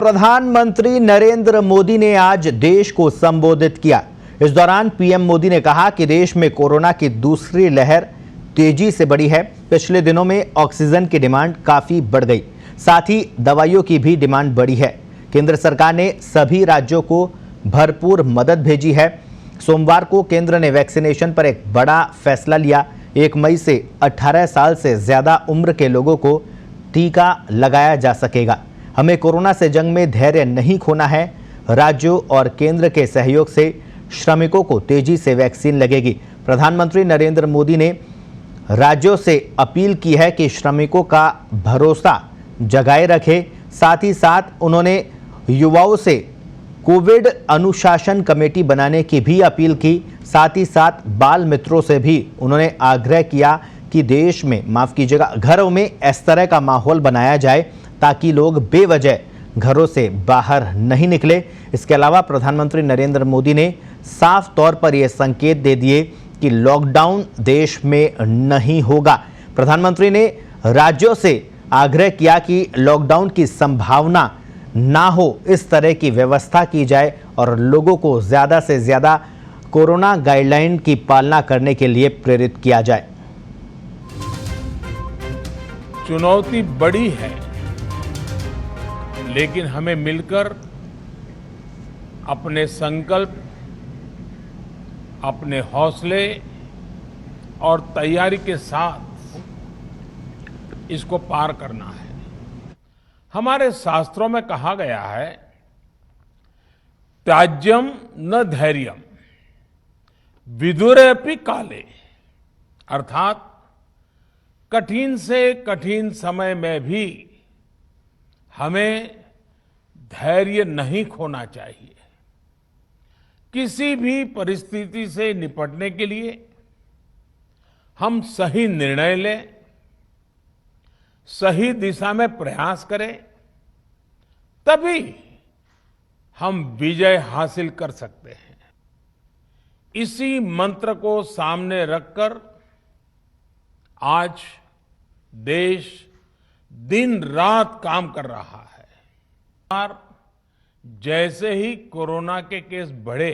प्रधानमंत्री नरेंद्र मोदी ने आज देश को संबोधित किया। इस दौरान पीएम मोदी ने कहा कि देश में कोरोना की दूसरी लहर तेजी से बढ़ी है। पिछले दिनों में ऑक्सीजन की डिमांड काफी बढ़ गई, साथ ही दवाइयों की भी डिमांड बढ़ी है। केंद्र सरकार ने सभी राज्यों को भरपूर मदद भेजी है। सोमवार को केंद्र ने वैक्सीनेशन पर एक बड़ा फैसला लिया। 1 मई से 18 साल से ज्यादा उम्र के लोगों को टीका लगाया जा सकेगा। हमें कोरोना से जंग में धैर्य नहीं खोना है। राज्यों और केंद्र के सहयोग से श्रमिकों को तेजी से वैक्सीन लगेगी। प्रधानमंत्री नरेंद्र मोदी ने राज्यों से अपील की है कि श्रमिकों का भरोसा जगाए रखें। साथ ही साथ उन्होंने युवाओं से कोविड अनुशासन कमेटी बनाने की भी अपील की। साथ ही साथ बाल मित्रों से भी उन्होंने आग्रह किया कि देश में, माफ कीजिएगा, घरों में इस तरह का माहौल बनाया जाए ताकि लोग बेवजह घरों से बाहर नहीं निकले। इसके अलावा प्रधानमंत्री नरेंद्र मोदी ने साफ तौर पर यह संकेत दे दिए कि लॉकडाउन देश में नहीं होगा। प्रधानमंत्री ने राज्यों से आग्रह किया कि लॉकडाउन की संभावना ना हो, इस तरह की व्यवस्था की जाए और लोगों को ज्यादा से ज्यादा कोरोना गाइडलाइन की पालना करने के लिए प्रेरित किया जाए। चुनौती बड़ी है, लेकिन हमें मिलकर अपने संकल्प, अपने हौसले और तैयारी के साथ इसको पार करना है। हमारे शास्त्रों में कहा गया है, त्याज्यम न धैर्यम विदुरेऽपि काले, अर्थात कठिन से कठिन समय में भी हमें धैर्य नहीं खोना चाहिए। किसी भी परिस्थिति से निपटने के लिए हम सही निर्णय लें, सही दिशा में प्रयास करें, तभी हम विजय हासिल कर सकते हैं। इसी मंत्र को सामने रखकर आज देश दिन रात काम कर रहा है। जैसे ही कोरोना के केस बढ़े,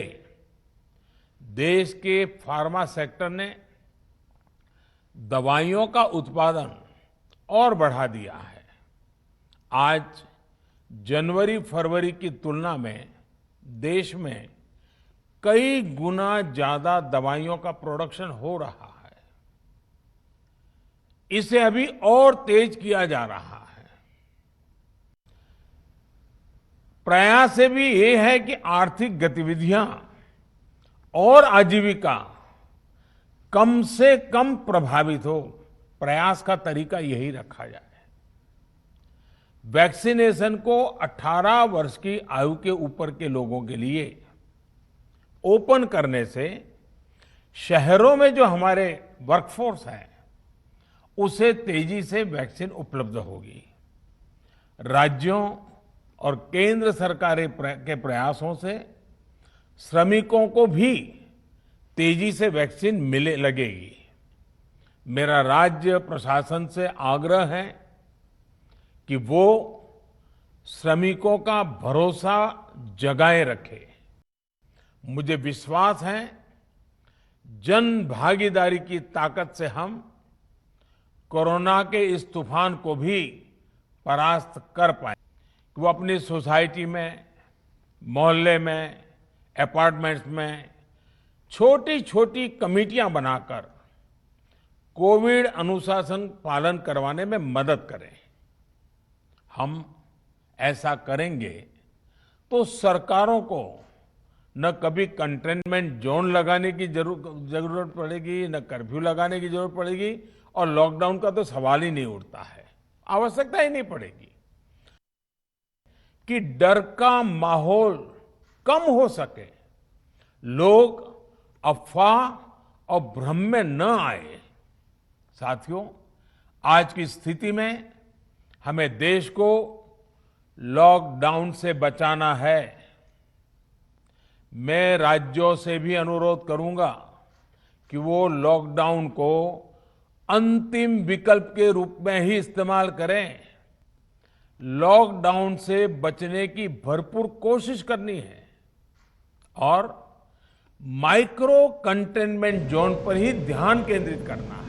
देश के फार्मा सेक्टर ने दवाइयों का उत्पादन और बढ़ा दिया है। आज जनवरी फरवरी की तुलना में देश में कई गुना ज्यादा दवाइयों का प्रोडक्शन हो रहा है। इसे अभी और तेज किया जा रहा है। प्रयास भी ये है कि आर्थिक गतिविधियां और आजीविका कम से कम प्रभावित हो। प्रयास का तरीका यही रखा जाए। वैक्सीनेशन को 18 वर्ष की आयु के ऊपर के लोगों के लिए ओपन करने से शहरों में जो हमारे वर्कफोर्स है, उसे तेजी से वैक्सीन उपलब्ध होगी। राज्यों और केंद्र सरकार के प्रयासों से श्रमिकों को भी तेजी से वैक्सीन मिले लगेगी। मेरा राज्य प्रशासन से आग्रह है कि वो श्रमिकों का भरोसा जगाए रखे। मुझे विश्वास है, जन भागीदारी की ताकत से हम कोरोना के इस तूफान को भी परास्त कर पाए। वो अपनी सोसाइटी में, मोहल्ले में, अपार्टमेंट्स में छोटी छोटी कमेटियां बनाकर कोविड अनुशासन पालन करवाने में मदद करें। हम ऐसा करेंगे तो सरकारों को न कभी कंटेनमेंट जोन लगाने की जरूरत पड़ेगी, न कर्फ्यू लगाने की जरूरत पड़ेगी, और लॉकडाउन का तो सवाल ही नहीं उठता है। आवश्यकता ही नहीं पड़ेगी। कि डर का माहौल कम हो सके, लोग अफवाह और भ्रम में न आए। साथियों, आज की स्थिति में हमें देश को लॉकडाउन से बचाना है। मैं राज्यों से भी अनुरोध करूंगा कि वो लॉकडाउन को अंतिम विकल्प के रूप में ही इस्तेमाल करें। लॉकडाउन से बचने की भरपूर कोशिश करनी है और माइक्रो कंटेनमेंट जोन पर ही ध्यान केंद्रित करना है।